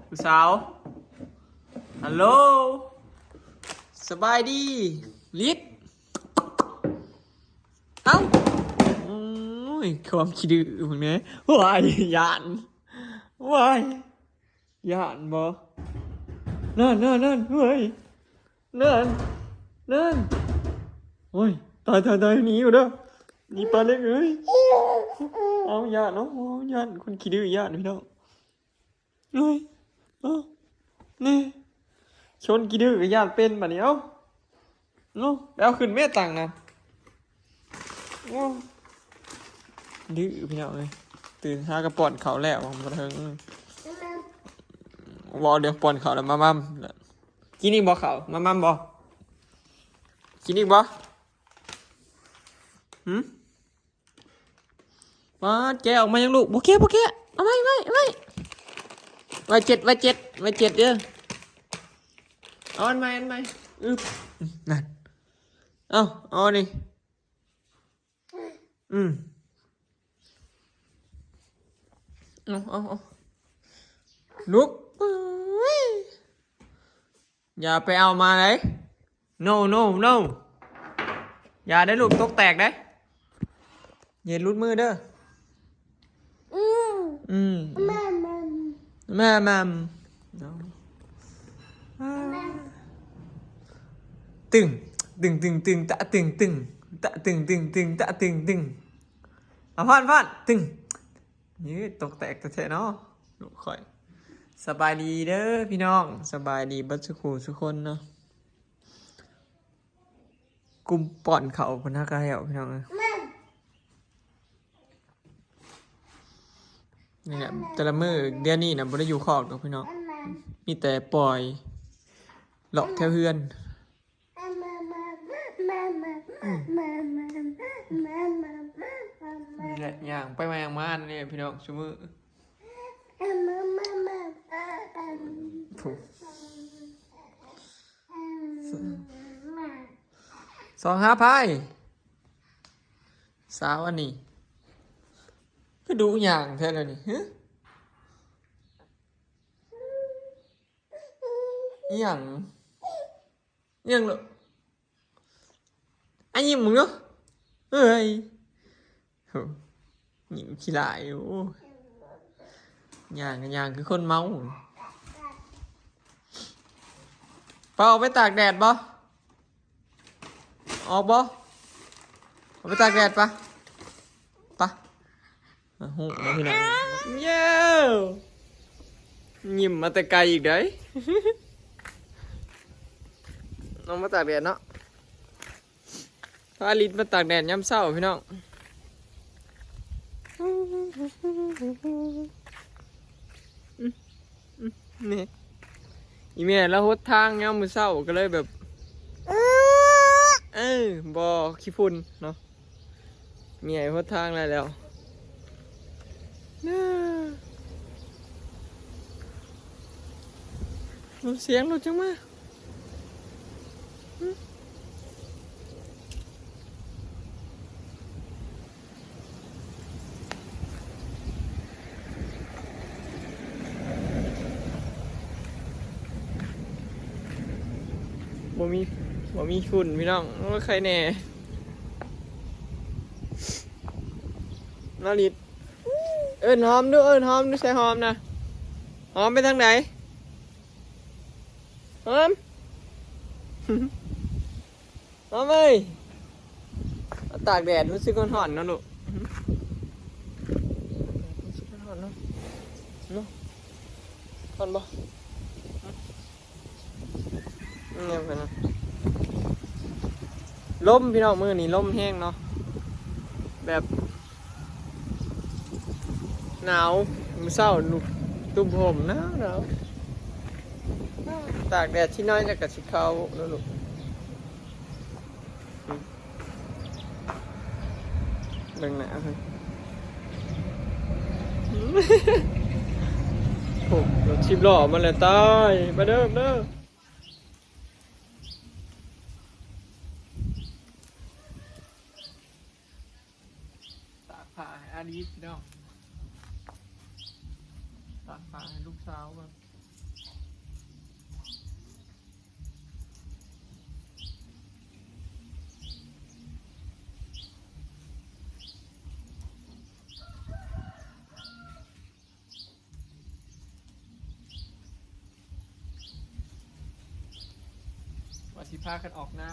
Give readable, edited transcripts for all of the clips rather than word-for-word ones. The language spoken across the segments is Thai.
ผู้สาวฮัลโหลสบายดีลิศเอ้าโอ้ยความคิดดื้อพวกนี้ว้ายยานว้ายยานบ่นั่นเฮ้ยนั่นโอ้ยตายหนีอยู่เด้อหนีปลาเล็กเอ้ยเอายานเนาะยานคนคิดดื้อยานพี่น้องเฮ้ยนี่ชนกี่ดื้อกับญาติเป็นแบบนี้เอ้าแล้วขึ้นเมตตังนะดื้อพี่น้องเลยตื่นหากระป่อนเขาแล้วมาเถิงวอเดี๋ยวป่อนเขาแล้วมามั่มกินอีกบ่เขามามั่มบ่กินอีกบ่มาแกออกมายังลูกบ่แกเอาไม่ไว้เจ็ดเด้อเอาอันใหม่นั่นเอาดิเอาลุกอย่าไปเอามาเลย no อย่าได้ลูกตกแตกได้เย็นรุดมือเด้อแม่ตึงตะตึงเอาพอนตึงนี่ตกแตกแต่เนาะลูกข่อยสบายดีเด้อพี่น้องสบายดีบัดทุกคนเนาะกุมป่อนเขาพนักงานพี่น้องนี่แหละแต่ละมือเดือนนี้นะบ่ได้อยู่คอกดอกพี่น้องมีแต่ปล่อยหลอกแถวเฮือนนี่แหละอย่างไปมาอย่างมาเนี่ยพี่น้องชั่วมือ2,500พายสาวอันนี้ก็ดูอย่างแท้เลยนี่ฮะอย่างเหรออันนี้มึงเนาะเฮ้ยหญิงขี้ลายโอ้อย่างคือคนเมาเปล่าไปตากแดดบ่ออกบ่ไปตากแดดปะหูมาพี่น้องเย้ยิ้มมาแต่ไกลอีกเด้น้องมาตากแดดเนาะพาลิศมาตากแดดย้ำเศร้าพี่น้องนี่อีเมลแล้วหดทางย้ำมือเศร้าก็เลยแบบบอขี้ฝุ่นเนาะมีไอ้หดทางอะไรแล้วเสียงรถจังมาบ่มีฝุ่นพี่น้องว่าใครแน่นาลิดหอมด้วยใส่หอมนะหอมไปทางไหนหอมเอ้ยตากแดดรู้สึกร้อนๆนะลูกรู้สึกร้อนเนาะร้อนบ่เนี่ยเป็นนะลมพี่น้องมือนี่ลมแห้งเนาะแบบหนาวมือเศร้าลุกตุ้มผมหนาวตากแดดที่น้อยจะกัดสิเขาแล้วลูกเบิ่งหนาเลยโอ้รถชิบหล่อมาเลยตายมาเด้อตากผ้าให้อาลีพี่น้องตากผ้าให้ลูกสาวแบบ สิพากันออกหน้า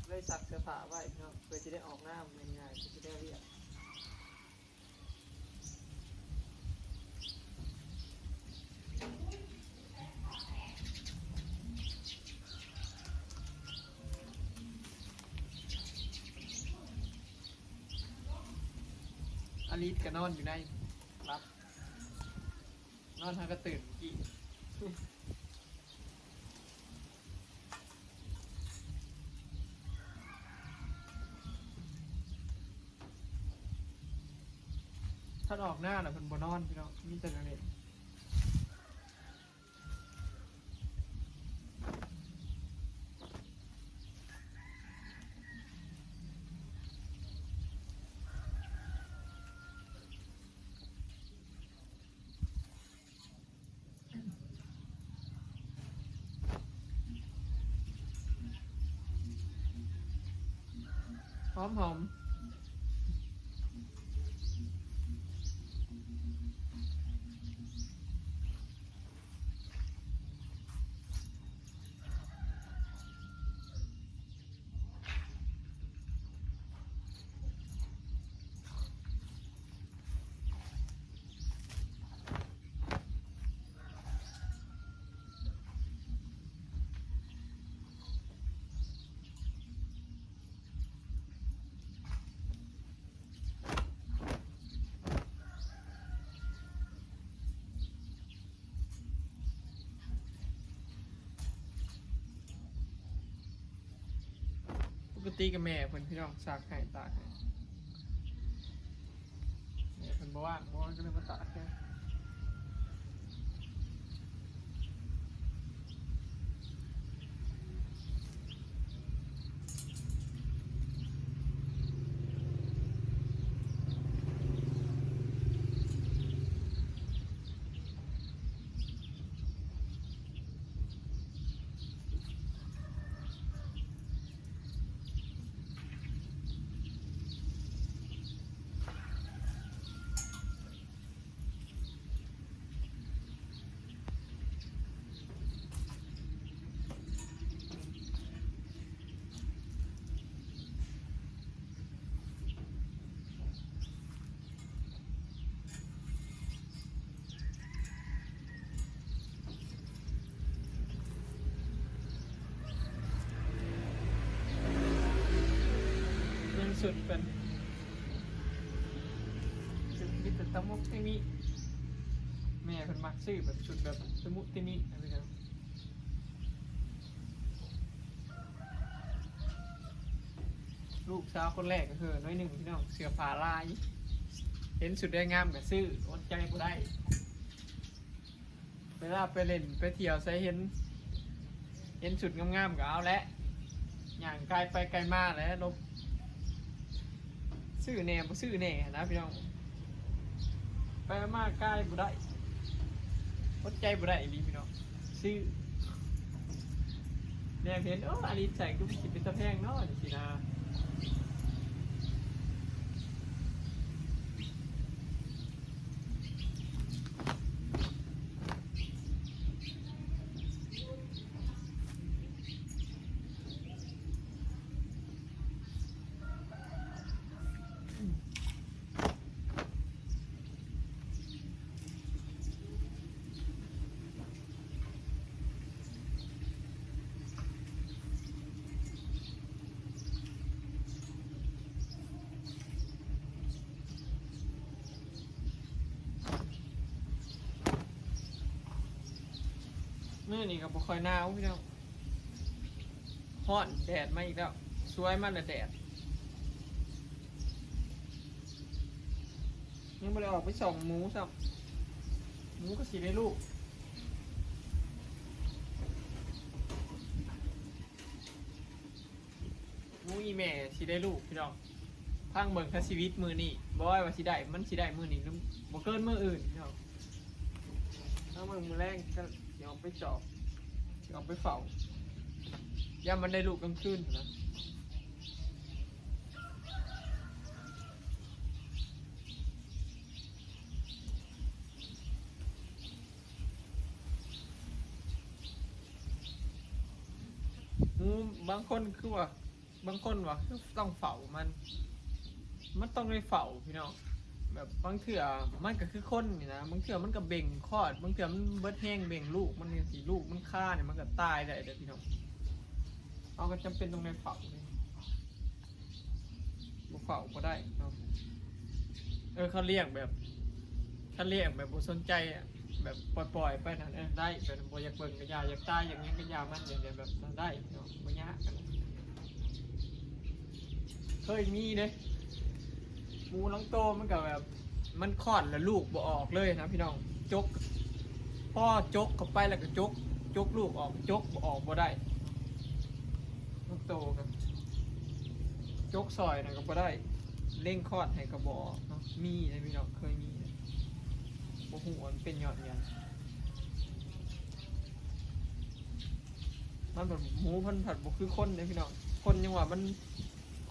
เลยซักเสื้อผ้าไว้พี่น้องเพื่อจะได้ออกหน้าง่ายๆเพื่อจะได้เรียกอลิสก็นอนอยู่ในรับนอนทางก็ตื่นกี่ถ้าออกหน้าน่ะเพิ่นบ่นอนพี่น้องมีแต่เล่นหอมปกติกับแม่เพิ่นพี่น้องซักให้ตากให้แม่เพิ่นบ่ว่างก็เลยมาตากให้ยังสุดเป็นสุดมีแต่ตะมุกที่นี่แม่เพิ่นมักซื้อแบบสุดแบบตะมุกที่นี่อะไรกันลูกสาวคนแรกก็คือน้อยหนึ่งพี่น้องเสือผ่าลายเห็นสุดได้งามกับซื้ออดใจก็ได้เวลาไปเล่นไปเที่ยวใส่เห็นสุดงามๆก็เอาและอย่างไกลไปไกลมาแล้วลบซื้อแน่บ่ซื้อแน่นะพี่น้องไปมาใกล้บ่ได้อดใจบ่ได้อีหลีพี่น้องซื้อแน่เห็นอาลิใส่ก็สิเป็นตะแพงเนาะนี่สินะมื้อนี้ก็บ่ค่อยหนาวพี่น้องร้อนแดดมาอีกแล้วสวยมาแล้วแดดยังบ่ได้ออกไปส่องหมูซ้ำหมูก็สิได้ลูกหมูอีแม่สิได้ลูกพี่น้องพังเบิ่งถ้าชีวิตมื้อนี้บ่ว่าสิได้มันสิได้มื้อนี้หรือบ่เกินมื้ออื่นพี่น้องถ้ามื้อแรงก็เดี๋ยวไปเจาะเดี๋ยวไปเฝ้าย่ามันได้ลูกกลางคืนนะ มูบางคนคือว่าบางคนว่าต้องเฝ้ามันต้องได้เฝ้าพี่น้องแบบบางเถื่อมันก็คือคนนี่นะบางเถื่อมันก็เบ่งคลอดบางเถื่อมันเบิดแห้งเบ่งลูกมันเนี่ยสิลูกมันฆ่าเนี่ยมันก็ตายได้เด้อพี่น้องเอาก็จำเป็นต้องได้เฝ้าเลยบ่เฝ้าก็ได้เนาะเขาเรียกแบบบ่สนใจอ่ะแบบปล่อยไปนั่นได้แบบบ่อยากเบิ่งก็อย่าอยากตายอย่างนี้ก็อย่ามันอย่างเดียวแบบนั้นได้เนาะบ่ยากกันเคยมีเด้หมูน้องโตมันก็แบบมันคลอดแล้วลูกบ่ออกเลยนะพี่น้องจกพ่อจกเข้าไปแล้วก็จกลูกออกจกบ่ออกบ่ได้น้องโตครับจกซอยนะก็บ่ได้เร่งคลอดให้ก็บ่ออกเนาะมีนะพี่น้องเคยมีนะบ่ฮู้ว่ามันเป็นยอดหยังมันแบบหมูพันผัดบ่คือคนเลยพี่น้องคนยังว่ามัน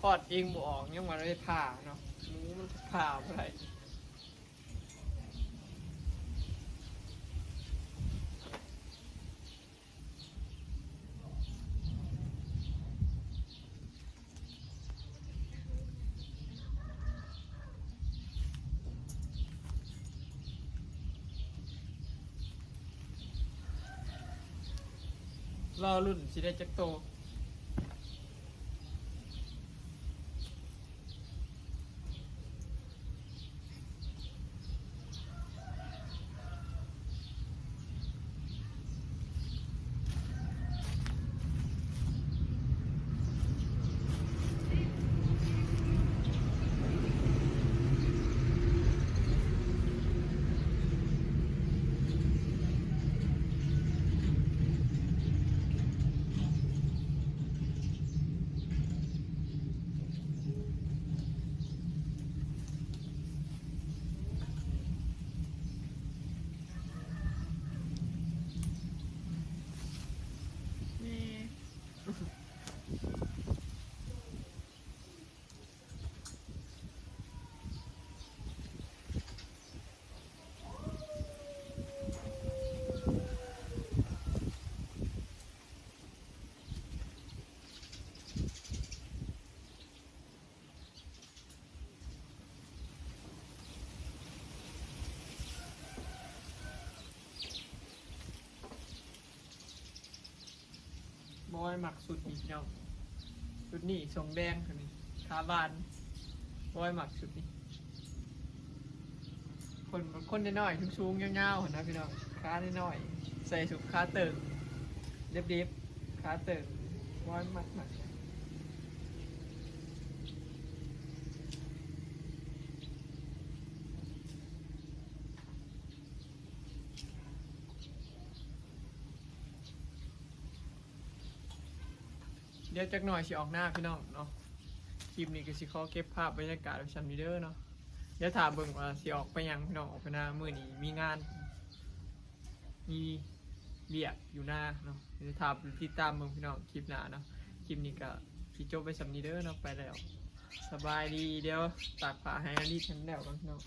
คลอดเองบ่ออกยังว่าได้ผ่าเนาะหมูมันผ่าบ่ได้รอรุ่นสิได้จักโตบอยหมักสุดนี่เนาะสุดนี่ทรงแดงคันนี้ขาบานบอยหมักสุดนี่คนน้อยๆสูงๆยาวๆนะพี่น้องขาน้อยๆใส่สุดขาเติ่งเด็บๆขาเติ่งบอยหมักเดี๋ยวจักหน่อยสิออกหน้าพี่น้องเนาะคลิปนี้ก็สิขอเก็บภาพบรรยากาศไว้ชั้นนี้เด้อเนาะเดี๋ยวถามเบิ่งว่าสิออกไปยังพี่น้องออกไปหน้ามื้อนี้มีงานมีเวียกอยู่หน้าเนาะเดี๋ยวถามติดตามเบิ่งพี่น้องคลิปหน้าเนาะคลิปนี้ก็สิจบไปชั้นนี้เด้อเนาะไปแล้วสบายดีเดี๋ยวตากผ้าให้อลีฉันแล้วกันพี่น้อง